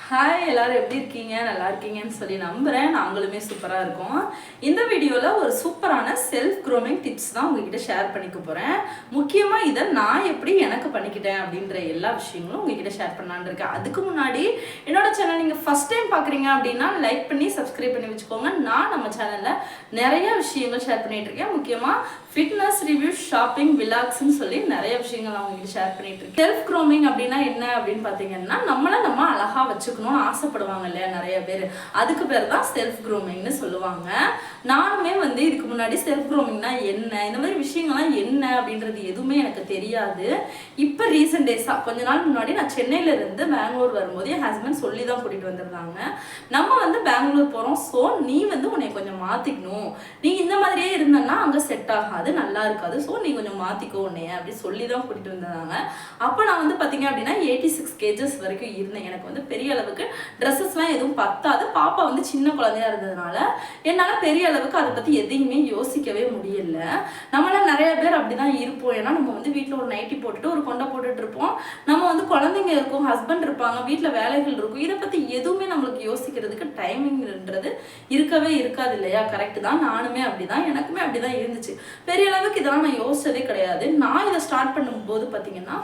Hi எல்லாரும் எப்படி இருக்கீங்க? நல்லா இருக்கீங்கன்னு சொல்லி நம்புகிறேன். நாங்களுமே சூப்பராக இருக்கோம். இந்த வீடியோவில் ஒரு சூப்பரான செல்ஃப் க்ரூமிங் டிப்ஸ் தான் உங்ககிட்ட ஷேர் பண்ணிக்க போகிறேன். முக்கியமாக இதை நான் எப்படி எனக்கு பண்ணிக்கிட்டேன் அப்படின்ற எல்லா விஷயங்களும் உங்ககிட்ட ஷேர் பண்ணலான்னு இருக்கேன். அதுக்கு முன்னாடி என்னோட சேனல் நீங்கள் ஃபஸ்ட் டைம் பார்க்குறீங்க அப்படின்னா லைக் பண்ணி சப்ஸ்கிரைப் பண்ணி வச்சுக்கோங்க. நான் நம்ம சேனலில் நிறைய விஷயங்கள் ஷேர் பண்ணிகிட்டு இருக்கேன். முக்கியமாக ஃபிட்னஸ் ரிவ்யூ, ஷாப்பிங், விலாக்ஸ்ன்னு சொல்லி நிறைய விஷயங்கள் நான் உங்ககிட்ட ஷேர் பண்ணிட்டு இருக்கேன். செல்ஃப் க்ரூமிங் அப்படின்னா என்ன அப்படின்னு பார்த்தீங்கன்னா, நம்மளை நம்ம அழகாக வச்சுக்கணும்னு ஆசைப்படுவாங்க இல்லையா நிறைய பேர். அதுக்கு பேர் தான் செல்ஃப் க்ரூமிங்னு சொல்லுவாங்க. நானுமே இதுக்கு முன்னாடி செல்ஃப் க்ரூமிங்னா என்ன, இந்த மாதிரி விஷயங்கள்லாம் என்ன அப்படின்றது எதுவுமே எனக்கு தெரியாது. இப்போ ரீசெண்ட் டேஸாக கொஞ்ச நாள் முன்னாடி நான் சென்னையிலேருந்து பெங்களூர் வரும்போது என் ஹஸ்பண்ட் சொல்லி தான் கூட்டிகிட்டு வந்திருந்தாங்க. நம்ம பெங்களூர் போகிறோம், ஸோ நீ உன்னை கொஞ்சம் மாற்றிக்கணும், நீ இந்த மாதிரியே இருந்தன்னா அங்கே செட் ஆகாது, நல்லா இருக்காது, ஸோ நீ கொஞ்சம் மாற்றிக்கோ உன்னைய அப்படி சொல்லி தான் கூட்டிகிட்டு வந்தாங்க. அப்போ நான் பார்த்தீங்க அப்படின்னா 86 kgs வரைக்கும் இருந்தேன். எனக்கு பெரிய அளவுக்கு ட்ரெஸ்ஸஸ்லாம் எதுவும் பத்தாது. பாப்பா சின்ன குழந்தையா இருந்ததுனால என்னால் பெரிய அளவுக்கு அதை பற்றி எதையுமே யோசிக்கவே முடியல. நம்மளாம் நிறைய பேர் அப்படிதான் இருப்போம். ஏன்னா நம்ம வீட்டில் ஒரு நைட்டி போட்டுட்டு ஒரு கொண்டை போட்டுட்டு இருப்போம். நம்ம குழந்தைங்க இருக்கும், ஹஸ்பண்ட் இருப்பாங்க, வீட்டில் வேலைகள் இருக்கும். இதை பற்றி எதுவுமே நம்மளுக்கு யோசிக்கிறதுக்கு டைமிங்ன்றது இருக்கவே இருக்காது இல்லையா? கரெக்டு தான். நானுமே அப்படிதான், எனக்குமே அப்படிதான் இருந்துச்சு. பெரிய அளவுக்கு இதெல்லாம் நான் யோசிச்சதே கிடையாது. நான் இதை ஸ்டார்ட் பண்ணும்போது பார்த்தீங்கன்னா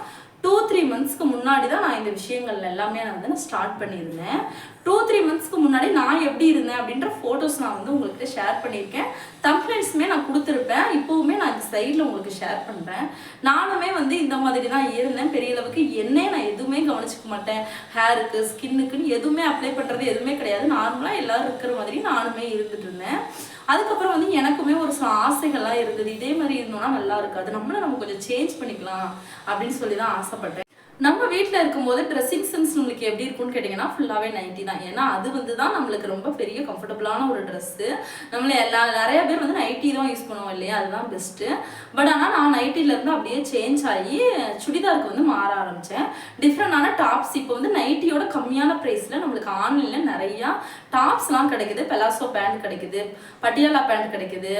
2-3 monthsக்கு முன்னாடி தான் நான் இந்த விஷயங்கள் எல்லாமே நான் ஸ்டார்ட் பண்ணியிருந்தேன். 2-3 monthsக்கு முன்னாடி நான் எப்படி இருந்தேன் அப்படின்ற ஃபோட்டோஸ் நான் உங்களுக்கு ஷேர் பண்ணியிருக்கேன். தம்ப்நெயில்ஸுமே நான் கொடுத்துருப்பேன். இப்போவுமே நான் இந்த சைடில் உங்களுக்கு ஷேர் பண்ணுறேன். நானுமே இந்த மாதிரி தான் இருந்தேன். பெரிய அளவுக்கு என்னையே நான் எதுவுமே கவனிச்சிக்க மாட்டேன். ஹேருக்கு, ஸ்கின்னுக்குன்னு எதுவுமே அப்ளை பண்ணுறது எதுவுமே கிடையாது. நார்மலாக எல்லோரும் இருக்கிற மாதிரி நானுமே இருந்துட்டு இருந்தேன். அதுக்கப்புறம் எனக்குமே ஒரு சில ஆசைகள்லாம் இருந்தது. இதே மாதிரி இருந்தோம்னா நல்லா இருக்காது, நம்ம கொஞ்சம் சேஞ்ச் பண்ணிக்கலாம் அப்படின்னு சொல்லி தான் ஆசைப்பட்டேன். நம்ம வீட்டில் இருக்கும்போது ட்ரெஸ்ஸிங் சென்ஸ் நம்மளுக்கு எப்படி இருக்கும்னு கேட்டிங்கன்னா ஃபுல்லாகவே நைட்டி தான். ஏன்னா அது தான் நம்மளுக்கு ரொம்ப பெரிய கம்ஃபர்டபுளான ஒரு ட்ரெஸ்ஸு. நம்மள நிறைய பேர் நைட்டி தான் யூஸ் பண்ணுவோம் இல்லையா? அதுதான் பெஸ்ட்டு. பட் ஆனால் நான் நைட்டிலேருந்து அப்படியே சேஞ்ச் ஆகி சுடிதாருக்கு மாற ஆரம்பித்தேன். டிஃப்ரெண்டான டாப்ஸ் இப்போ நைட்டியோட கம்மியான ப்ரைஸில் நம்மளுக்கு ஆன்லைனில் நிறையா டாப்ஸ்லாம் கிடைக்குது. பெலாசோ பேண்ட் கிடைக்குது, பட்டியாலா பேண்ட் கிடைக்குது,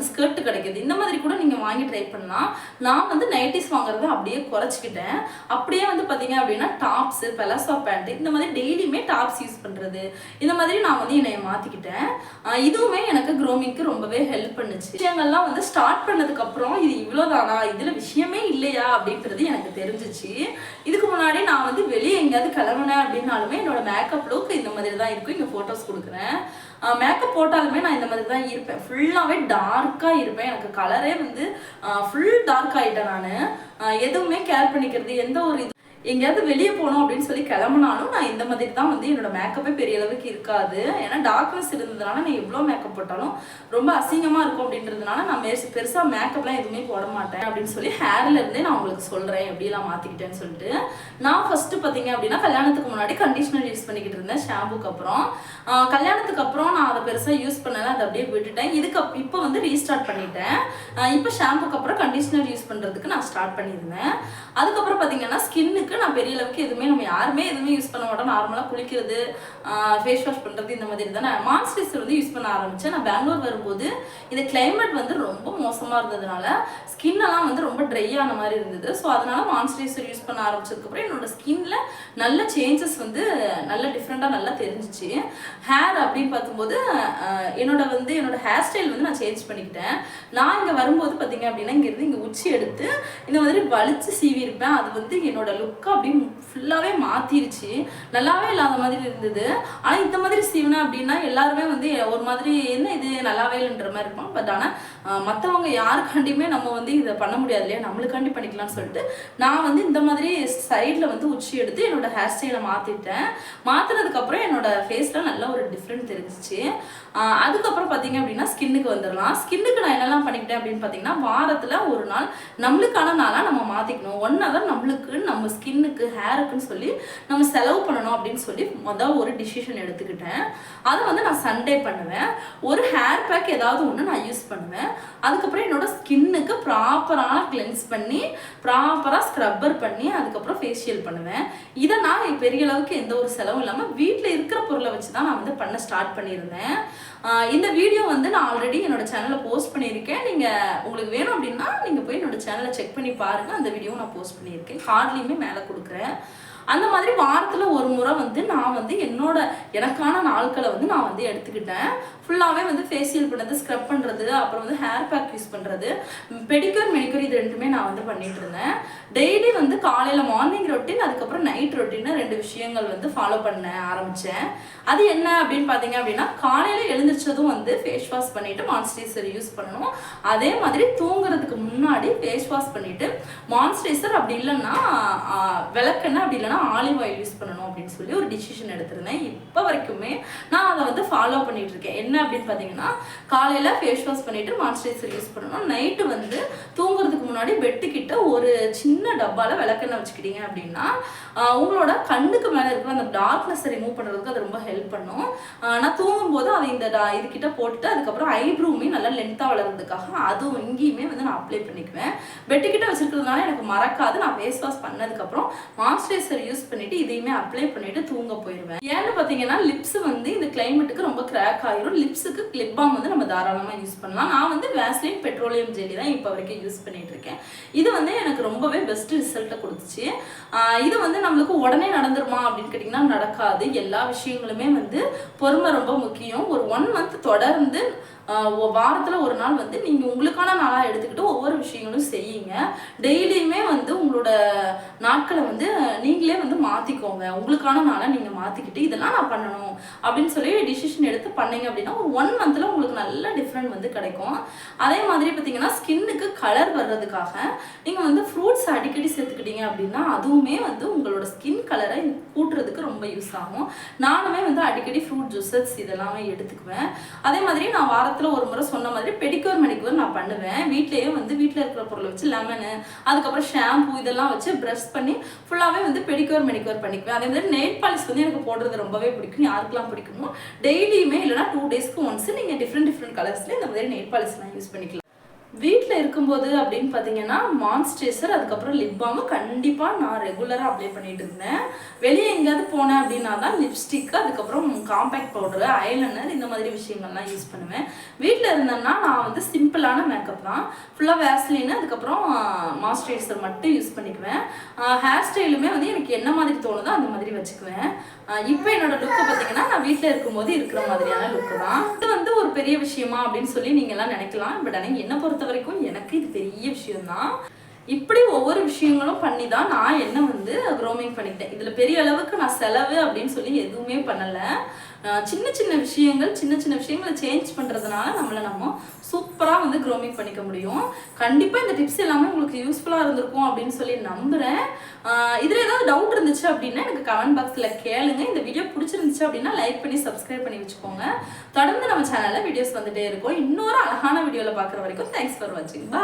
ஸ்கர்ட் கிடைக்குது. இந்த மாதிரி கூட நீங்கள் வாங்கி ட்ரை பண்ணலாம். நான் நைட்டிஸ் வாங்குறத அப்படியே குறைச்சிக்கிட்டேன். அப்படியே பார்த்தீங்க அப்படின்னா டாப்ஸு, பெலாசோ பேண்ட், இந்த மாதிரி டெய்லியுமே டாப்ஸ் யூஸ் பண்ணுறது, இந்த மாதிரி நான் என்னை மாற்றிக்கிட்டேன். இதுவுமே எனக்கு க்ரூமிங்க்கு ரொம்பவே ஹெல்ப் பண்ணுச்சு. விஷயங்கள்லாம் ஸ்டார்ட் பண்ணதுக்கப்புறம் இது இவ்வளோதானா, இதில் விஷயமே இல்லையா அப்படின்றது எனக்கு தெரிஞ்சிச்சு. இதுக்கு முன்னாடி நான் வெளியே எங்கேயாவது கிளம்புனேன் அப்படின்னாலுமே என்னோட மேக்கப் லுக் இந்த மாதிரி தான் இருக்கும். இங்கே ஃபோட்டோஸ் கொடுக்குறேன். மேக்கப் போட்டாலுமே நான் இந்த மாதிரி தான் இருப்பேன். ஃபுல்லாகவே டார்க்காக இருப்பேன். எனக்கு கலரே ஃபுல் டார்க் ஆகிட்டேன். நான் எதுவுமே கேர் பண்ணிக்கிறது, எந்த ஒரு எங்கேயாவது வெளியே போகணும் அப்படின்னு சொல்லி கிளம்புனாலும் நான் இந்த மாதிரி தான் என்னோட மேக்கப்பே பெரிய அளவுக்கு இருக்காது. ஏன்னா டார்க்னஸ் இருந்ததுனால நான் எவ்வளோ மேக்கப் போட்டாலும் ரொம்ப அசிங்கமாக இருக்கும் அப்படின்றதுனால நான் பெருசாக மேக்கப்லாம் எதுவுமே போட மாட்டேன் அப்படின்னு சொல்லி ஹேர்லேருந்தே நான் உங்களுக்கு சொல்கிறேன் எப்படிலாம் மாற்றிக்கிட்டேன்னு சொல்லிட்டு. நான் ஃபஸ்ட்டு பார்த்தீங்க அப்படின்னா கல்யாணத்துக்கு முன்னாடி கண்டிஷனர் யூஸ் பண்ணிக்கிட்டு இருந்தேன். ஷாம்புக்கு அப்புறம் கல்யாணத்துக்கு அப்புறம் நான் அதை பெருசாக யூஸ் பண்ணலை, அதை அப்படியே விட்டுட்டேன். இப்போ ரீஸ்டார்ட் பண்ணிட்டேன். இப்போ ஷாம்புக்கு அப்புறம் கண்டிஷனர் யூஸ் பண்ணுறதுக்கு நான் ஸ்டார்ட் பண்ணியிருந்தேன். அதுக்கப்புறம் பார்த்தீங்கன்னா ஸ்கின்னுக்கு நான் பெரிய அளவுக்கு எதுவுமே நம்ம யாருமே எதுவுமே யூஸ் பண்ண மாட்டோம். நார்மலாக குளிக்கிறது, ஃபேஸ் வாஷ் பண்ணுறது, இந்த மாதிரி தான். நான் மாய்ஸ்சரைசர் யூஸ் பண்ண ஆரம்பித்தேன். நான் பெங்களூர் வரும்போது இந்த கிளைமேட் ரொம்ப மோசமாக இருந்ததுனால ஸ்கின்னெல்லாம் ரொம்ப ட்ரை ஆன மாதிரி இருந்தது. ஸோ அதனால் மாய்ஸ்சரைசர் யூஸ் பண்ண ஆரம்பிச்சதுக்கப்புறம் என்னோட ஸ்கின்ல நல்ல சேஞ்சஸ் நல்ல டிஃப்ரெண்ட்டாக நல்லா தெரிஞ்சிச்சு. ஹேர் அப்படின்னு பார்க்கும்போது என்னோட ஹேர் ஸ்டைல் நான் சேஞ்ச் பண்ணிக்கிட்டேன். நான் இங்கே வரும்போது பார்த்தீங்க அப்படின்னா இங்கேருந்து இங்கே உச்சி எடுத்து இந்த மாதிரி வலிச்சு சீவி இருப்பேன். அது என்னோட லுக்கை அப்படி ஃபுல்லாகவே மாற்றிருச்சு. நல்லாவே இல்லாத மாதிரி இருந்தது. ஆனால் இந்த மாதிரி சீவினேன் அப்படின்னா எல்லாருமே ஒரு மாதிரி என்ன இது நல்லாவே இல்லைன்ற மாதிரி இருப்பாங்க. பட் ஆனால் மற்றவங்க யாருக்காண்டியுமே நம்ம இதை பண்ண முடியாது இல்லையா? நம்மளுக்காண்டி பண்ணிக்கலாம்னு சொல்லிட்டு நான் இந்த மாதிரி சைடில் உச்சி எடுத்து என்னோட ஹேர் ஸ்டைலை மாற்றிட்டேன். மாற்றினதுக்கப்புறம் என்னோட ஃபேஸில் நல்ல ஒரு டிஃப்ரெண்ட் தெரிஞ்சிச்சு. அதுக்கப்புறம் பார்த்தீங்க அப்படின்னா ஸ்கின்னுக்கு வந்துடலாம். ஸ்கின்னுக்கு நான் என்னெல்லாம் பண்ணிக்கிட்டேன் அப்படின்னு பார்த்தீங்கன்னா, வாரத்தில் ஒரு நாள் நம்மளுக்கான நாளாக நம்ம மாற்றிக்கணும். 1 hour நம்மளுக்கு, நம்ம ஸ்கின்னுக்கு, ஹேருக்குன்னு சொல்லி நம்ம செலவு பண்ணணும் அப்படின்னு சொல்லி ஒரு டிசிஷன் எடுத்துக்கிட்டேன். அதை நான் சண்டே பண்ணுவேன். ஒரு ஹேர் பேக் ஏதாவது ஒன்று நான் யூஸ் பண்ணுவேன். அதுக்கப்புறம் என்னோட ஸ்கின்னுக்கு ப்ராப்பரான கிளென்ஸ் பண்ணி, ப்ராப்பராக ஸ்க்ரப்பர் பண்ணி, அதுக்கப்புறம் ஃபேஷியல் பண்ணுவேன். இதை நான் பெரிய அளவுக்கு எந்த ஒரு செலவும் இல்லாமல் வீட்டில் இருக்கிற பொருளை வச்சு தான் நான் பண்ண ஸ்டார்ட் பண்ணியிருந்தேன். இந்த வீடியோ நான் ஆல்ரெடி என்னோட சேனலில் போஸ்ட் பண்ணியிருக்கேன். நீங்கள் உங்களுக்கு வேணும் அப்படின்னா நீங்கள் போய் என்னோட சேனலை செக் பண்ணி பாருங்கள். அந்த வீடியோ நான் போஸ்ட் பண்ணியிருக்கேன். கார்ட்லேயுமே மேலே கொடுக்குறேன். அந்த மாதிரி வாரத்தில் ஒரு முறை வந்து நான் வந்து எனக்கான நாட்களை வந்து நான் வந்து எடுத்துக்கிட்டேன். ஃபுல்லாகவே வந்து ஃபேஷியல் பண்ணுறது, ஸ்க்ரப் பண்ணுறது, அப்புறம் வந்து ஹேர் பேக் யூஸ் பண்ணுறது, பெடிக்யூர் மெனிக்யூர் இது ரெண்டுமே நான் வந்து பண்ணிட்டு இருந்தேன். டெய்லி வந்து காலையில் மார்னிங் ரொட்டீன், அதுக்கப்புறம் நைட் ரொட்டீன் 2 விஷயங்கள் வந்து ஃபாலோ பண்ண ஆரம்பித்தேன். அது என்ன அப்படின்னு பார்த்தீங்க அப்படின்னா, காலையில் எழுந்திரிச்சதும் வந்து ஃபேஸ் வாஷ் பண்ணிவிட்டு மாய்ஸ்சரைசர் யூஸ் பண்ணணும். அதே மாதிரி தூங்குறதுக்கு முன்னாடி ஃபேஸ் வாஷ் பண்ணிவிட்டு மாய்ஸ்சரைசர், அப்படி இல்லைன்னா விளக்கெண்ணெய், அப்படி இல்லைன்னா ஆலிவ் ஆயில் யூஸ் பண்ணணும் அப்படின்னு சொல்லி ஒரு டிசிஷன் எடுத்திருந்தேன். இப்போ வரைக்குமே நான் அதை வந்து ஃபாலோ பண்ணிட்டு இருக்கேன். என்ன அப்படின்னு பார்த்தீங்கன்னா, காலையில் ஃபேஸ் வாஷ் பண்ணிவிட்டு மாய்ஸ்சரைசர் யூஸ் பண்ணணும். நைட்டு வந்து தூங்குறதுக்கு முன்னாடி பெட்டுக்கிட்ட ஒரு சின்ன டப்பாவில் விளக்கெண்ணெய் வச்சுக்கிட்டீங்க அப்படின்னா உங்களோட கண்ணுக்கு மேலே இருக்கிற அந்த டார்க்னஸை ரிமூவ் பண்ணுறதுக்கு அது ரொம்ப ஹெல்ப் பண்ணும். நான் தூங்கும்போது அதை இதுக்கிட்ட போட்டுட்டு அதுக்கப்புறம் ஐப்ரூமே நல்லா லென்த்தாக வளர்கிறதுக்காக அதுவும் இங்கேயுமே வந்து நான் அப்ளை பண்ணிக்குவேன். பெட்டுக்கிட்ட வச்சுருக்கிறதுனால எனக்கு மறக்காது. நான் ஃபேஸ் வாஷ் பண்ணதுக்கப்புறம் மாய்ஸ்சரைசர் யூஸ் பண்ணிவிட்டு இதையுமே அப்ளை பண்ணிவிட்டு தூங்க போயிடுவேன். ஏன்னு பார்த்தீங்கன்னா, லிப்ஸ் வந்து இந்த கிளைமேட்டுக்கு ரொம்ப கிராக் ஆகிரும். லிப்ஸுக்கு லிப் பாம் வந்து நம்ம தாராளமாக யூஸ் பண்ணலாம். நான் வந்து வேஸ்லின் பெட்ரோலியம் ஜெல்லி தான் இப்போ வரைக்கும் யூஸ் பண்ணிட்டு இருக்கேன். இது வந்து எனக்கு ரொம்பவே பெஸ்ட் ரிசல்ட்டை கொடுத்துச்சு. இது வந்து நம்மளுக்கு உடனே நடந்துருமா அப்படின்னு கேட்டிங்கன்னா நடக்காது. எல்லா விஷயங்களுமே வந்து பொறுமை ரொம்ப முக்கியம். ஒரு 1 மந்த் தொடர்ந்து வாரத்தில் ஒரு நாள் வந்து நீங்கள் உங்களுக்கான நாளாக எடுத்துக்கிட்டு ஒவ்வொரு விஷயங்களும் செய்யுங்க. டெய்லியுமே வந்து உங்களோட நாட்களை வந்து நீங்களே வந்து மாற்றிக்கோங்க. உங்களுக்கான நாளை நீங்கள் மாற்றிக்கிட்டு இதெல்லாம் நான் பண்ணணும் அப்படின்னு சொல்லி டிசிஷன் எடுத்து பண்ணீங்க அப்படின்னா ஒரு 1 மந்தில் உங்களுக்கு நல்ல டிஃப்ரெண்ட் வந்து கிடைக்கும். அதே மாதிரி பார்த்தீங்கன்னா, ஸ்கின்னுக்கு கலர் வர்றதுக்காக நீங்கள் வந்து ஃப்ரூட்ஸ் அடிக்கடி சேர்த்துக்கிட்டீங்க அப்படின்னா அதுவுமே வந்து உங்களோட ஸ்கின் கலரை கூட்டுறதுக்கு ரொம்ப யூஸ் ஆகும். நானுமே வந்து அடிக்கடி ஃப்ரூட் ஜூஸஸ் இதெல்லாமே எடுத்துக்குவேன். அதே மாதிரி நான் வாரத்தில் ஒரு முறை சொன்ன மாதிரி பெடிக்யூர் மெனிக்யூர் நான் பண்ணுவேன். வீட்லேயே வந்து வீட்டில் இருக்கிற பொருளை வச்சு லெமனு, அதுக்கப்புறம் ஷாம்பு இதெல்லாம் வச்சு ப்ரஷ் பண்ணி ஃபுல்லாகவே வந்து பெடிக்யூர் மெனிக்யூர் பண்ணிக்குவேன். அதே மாதிரி நெயில் பாலிஷ் வந்து எனக்கு போடுறது ரொம்பவே பிடிக்கும். யாருக்கெல்லாம் பிடிக்குமோ டெய்லியுமே இல்லைனா 2 டேஸ்க்கு ஒன்ஸ் நீங்கள் டிஃப்ரெண்ட் கலர்ஸில் இந்த மாதிரி நெயில் பாலிஷ்லாம் யூஸ் பண்ணிக்கலாம். வீட்டில் இருக்கும்போது அப்படின்னு பார்த்தீங்கன்னா, மாய்ஸ்சரைசர் அதுக்கப்புறம் லிப் பாம் கண்டிப்பாக நான் ரெகுலராக அப்ளை பண்ணிட்டு இருந்தேன். வெளியே எங்கேயாவது போனேன் அப்படின்னா தான் லிப்ஸ்டிக், அதுக்கப்புறம் காம்பேக்ட் பவுடரு, ஐலைனர் இந்த மாதிரி விஷயங்கள்லாம் யூஸ் பண்ணுவேன். வீட்டில் இருந்தேன்னா நான் வந்து சிம்பிளான மேக்கப் தான். ஃபுல்லாக வேஸ்லின், அதுக்கப்புறம் மாய்ஸ்சரைசர் மட்டும் யூஸ் பண்ணிக்குவேன். ஹேர் ஸ்டைலுமே வந்து எனக்கு என்ன மாதிரி தோணுதோ அந்த மாதிரி வச்சுக்குவேன். இப்போ என்னோட லுக்கை பார்த்தீங்கன்னா, நான் வீட்டில் இருக்கும்போது இருக்கிற மாதிரியான லுக்கு தான். இது வந்து ஒரு பெரிய விஷயமா அப்படின்னு சொல்லி நீங்கள்லாம் நினைக்கலாம். பட் ஆனால் என்னை பொறுத்த வரைக்கும் எனக்கு இது பெரிய விஷயம்தான். இப்படி ஒவ்வொரு விஷயங்களும் பண்ணி தான் நான் என்ன வந்து க்ரோமிங் பண்ணிக்கிட்டேன். இதில் பெரிய அளவுக்கு நான் செலவு அப்படின்னு சொல்லி எதுவுமே பண்ணலை. சின்ன விஷயங்களை சேஞ்ச் பண்ணுறதுனால நம்ம சூப்பராக வந்து க்ரோமிங் பண்ணிக்க முடியும். கண்டிப்பாக இந்த டிப்ஸ் எல்லாமே உங்களுக்கு யூஸ்ஃபுல்லாக இருந்திருக்கும் அப்படின்னு சொல்லி நம்புகிறேன். இதில் ஏதாவது டவுட் இருந்துச்சு அப்படின்னா எனக்கு கமெண்ட் பாக்ஸில் கேளுங்க. இந்த வீடியோ பிடிச்சிருந்துச்சு அப்படின்னா லைக் பண்ணி சப்ஸ்கிரைப் பண்ணி வச்சுக்கோங்க. தொடர்ந்து நம்ம சேனலில் வீடியோஸ் வந்துகிட்டே இருக்கும். இன்னொரு அழகான வீடியோவில் பார்க்குற வரைக்கும் தேங்க்ஸ் ஃபார் வாட்சிங். பாய்.